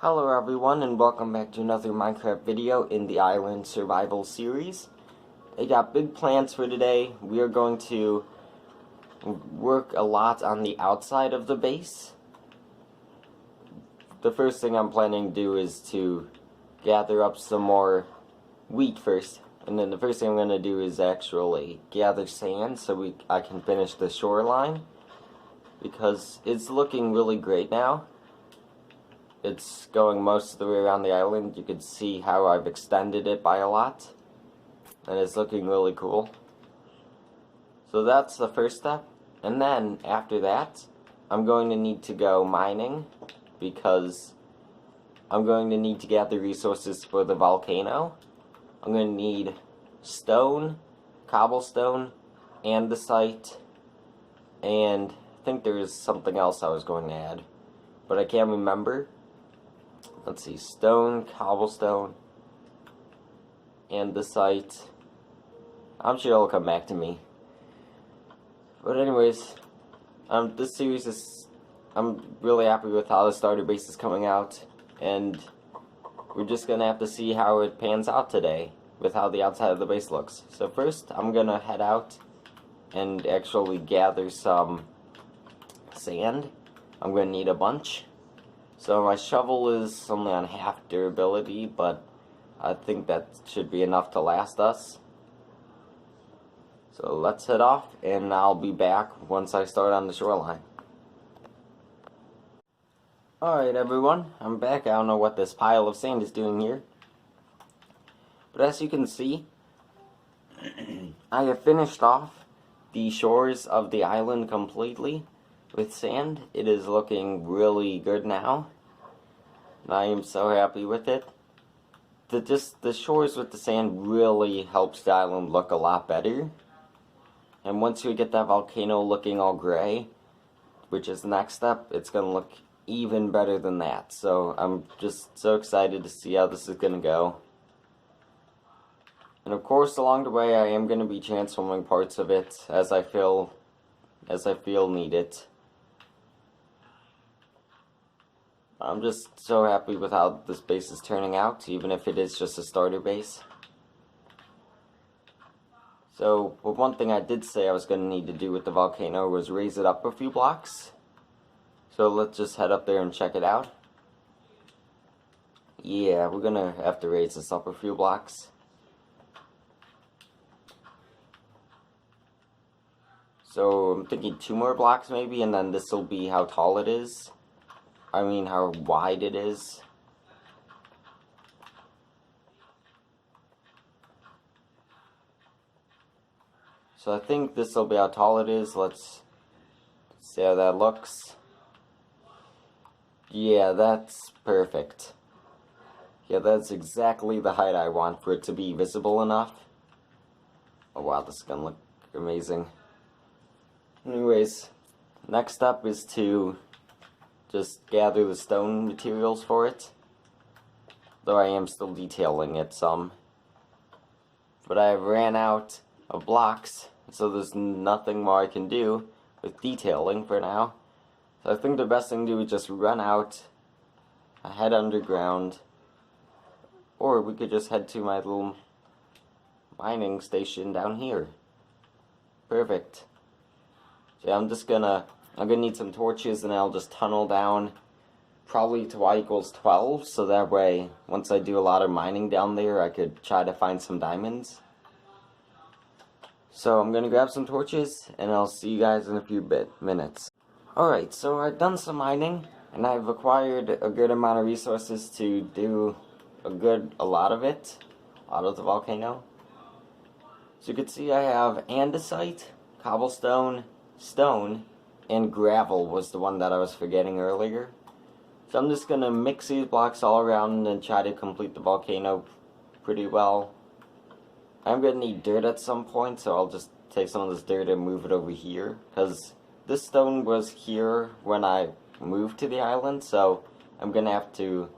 Hello everyone and welcome back to another Minecraft video in the Island Survival series. I got big plans for today. We are going to work a lot on the outside of the base. The first thing I'm planning to do is to gather up some more wheat first. And then the first thing I'm going to do is actually gather sand so I can finish the shoreline. Because it's looking really great now. It's going most of the way around the island. You can see how I've extended it by a lot. And it's looking really cool. So that's the first step. And then, after that, I'm going to need to go mining. Because I'm going to need to gather resources for the volcano. I'm going to need stone, cobblestone, andesite, and I think there is something else I was going to add. But I can't remember. Let's see, stone, cobblestone, andesite. I'm sure it'll come back to me. But anyways, this series is, I'm really happy with how the starter base is coming out. And we're just going to have to see how it pans out today with how the outside of the base looks. So first, I'm going to head out and actually gather some sand. I'm going to need a bunch. So my shovel is only on half durability, but I think that should be enough to last us. So let's head off, and I'll be back once I start on the shoreline. Alright everyone, I'm back. I don't know what this pile of sand is doing here. But as you can see, I have finished off the shores of the island completely with sand. It is looking really good now. And I am so happy with it. The shores with the sand really helps the island look a lot better. And once we get that volcano looking all gray, which is the next step, it's going to look even better than that. So I'm just so excited to see how this is going to go. And of course, along the way, I am going to be transforming parts of it as I feel need it. I'm just so happy with how this base is turning out, even if it is just a starter base. So, one thing I did say I was going to need to do with the volcano was raise it up a few blocks. So let's just head up there and check it out. Yeah, we're going to have to raise this up a few blocks. So I'm thinking 2 more blocks maybe, and then this will be how tall it is. I mean how wide it is. So I think this will be how tall it is. Let's see how that looks. Yeah, that's perfect. Yeah, that's exactly the height I want for it to be visible enough. Oh wow, this is gonna look amazing. Anyways, next up is to just gather the stone materials for it. Though I am still detailing it some. But I ran out of blocks, so there's nothing more I can do with detailing for now. So I think the best thing to do is just run out, head underground, or we could just head to my little mining station down here. Perfect. So I'm gonna need some torches, and I'll just tunnel down probably to y equals 12, so that way once I do a lot of mining down there I could try to find some diamonds. So I'm gonna grab some torches, and I'll see you guys in a few minutes. Alright, so I've done some mining, and I've acquired a good amount of resources to do a lot of it out of the volcano. So you can see I have andesite, cobblestone, stone, and gravel was the one that I was forgetting earlier. So I'm just gonna mix these blocks all around and try to complete the volcano pretty well. I'm gonna need dirt at some point, so I'll just take some of this dirt and move it over here, because this stone was here when I moved to the island, so I'm gonna have to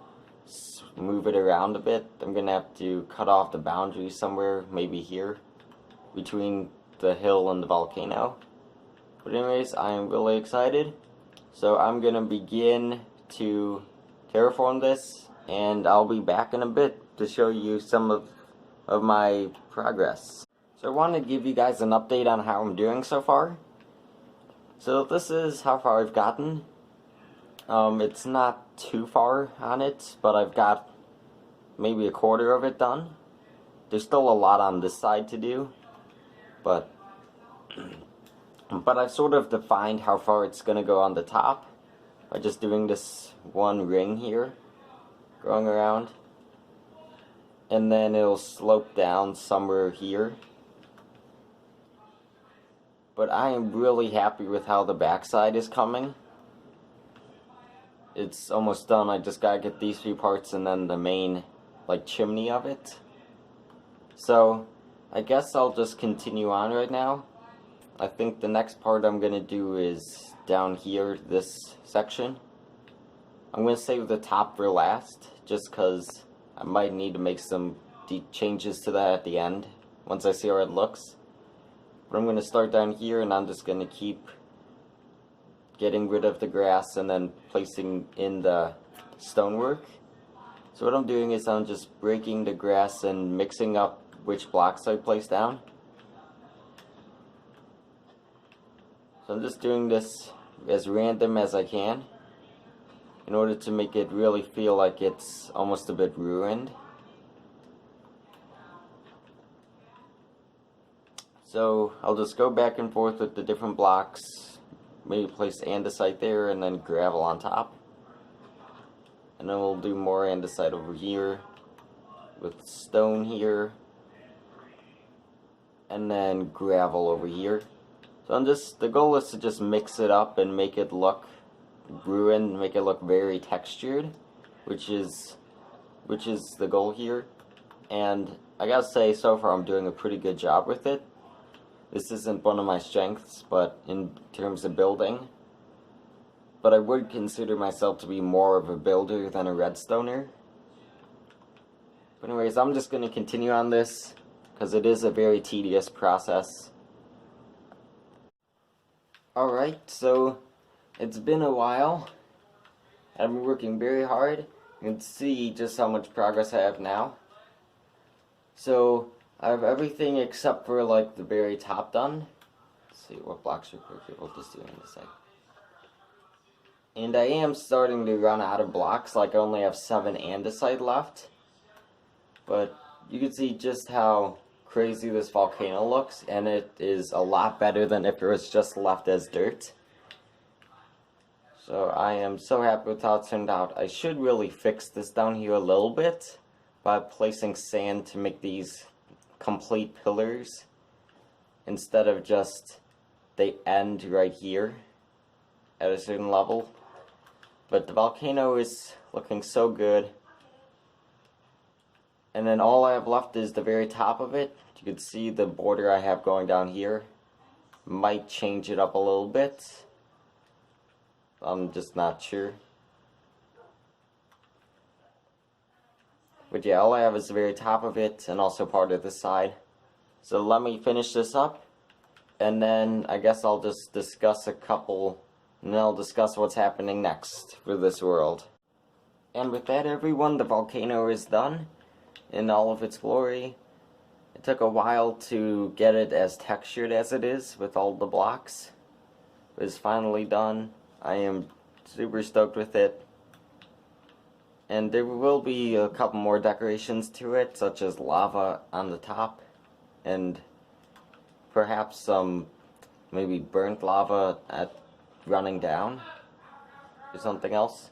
move it around a bit. I'm gonna have to cut off the boundary somewhere, maybe here, between the hill and the volcano. But anyways, I am really excited. So I'm gonna begin to terraform this, and I'll be back in a bit to show you some of my progress. So I want to give you guys an update on how I'm doing so far. So this is how far I've gotten. It's not too far on it, but I've got maybe a quarter of it done. There's still a lot on this side to do, but I've sort of defined how far it's going to go on the top by just doing this one ring here, going around, and then it'll slope down somewhere here. But I am really happy with how the backside is coming. It's almost done. I just gotta get these few parts and then the main, like, chimney of it. So I guess I'll just continue on right now. I think the next part I'm gonna do is down here, this section. I'm gonna save the top for last, just cause I might need to make some changes to that at the end, once I see how it looks. But I'm gonna start down here, and I'm just gonna keep getting rid of the grass and then placing in the stonework. So what I'm doing is I'm just breaking the grass and mixing up which blocks I place down. So I'm just doing this as random as I can in order to make it really feel like it's almost a bit ruined. So I'll just go back and forth with the different blocks, maybe place andesite there and then gravel on top. And then we'll do more andesite over here with stone here, and then gravel over here. So the goal is to just mix it up and make it look ruined, make it look very textured, which is the goal here. And I gotta say, so far I'm doing a pretty good job with it. This isn't one of my strengths, but in terms of building. But I would consider myself to be more of a builder than a redstoner. But anyways, I'm just gonna continue on this, because it is a very tedious process. Alright, so it's been a while. I've been working very hard. You can see just how much progress I have now. So I have everything except for like the very top done. Let's see what blocks we're able to do in a sec. And I am starting to run out of blocks, like I only have 7 andesite left. But you can see just how crazy this volcano looks, and it is a lot better than if it was just left as dirt. So I am so happy with how it turned out. I should really fix this down here a little bit by placing sand to make these complete pillars instead of just they end right here at a certain level. But the volcano is looking so good. And then all I have left is the very top of it. You can see the border I have going down here. Might change it up a little bit. I'm just not sure. But yeah, all I have is the very top of it and also part of this side. So let me finish this up, and then I guess I'll just discuss and then I'll discuss what's happening next for this world. And with that, everyone, the volcano is done in all of its glory. It took a while to get it as textured as it is with all the blocks. It's finally done. I am super stoked with it. And there will be a couple more decorations to it, such as lava on the top, and perhaps some maybe burnt lava running down, or something else.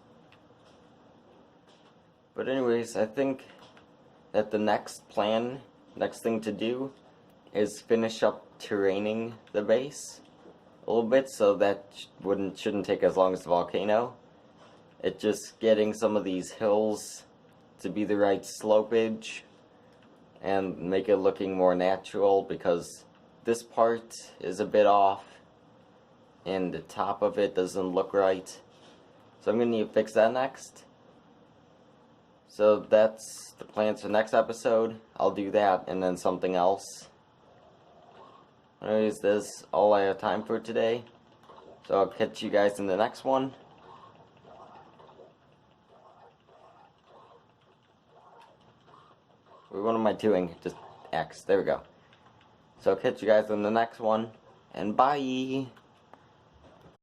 But anyways, I think that the next thing to do is finish up terraining the base a little bit, so that shouldn't take as long as the volcano. It's just getting some of these hills to be the right slopage and make it looking more natural, because this part is a bit off and the top of it doesn't look right. So I'm going to need to fix that next. So that's the plans for next episode. I'll do that and then something else. Anyways, that's all I have time for today. So I'll catch you guys in the next one. What am I doing? Just X. There we go. So I'll catch you guys in the next one, and bye!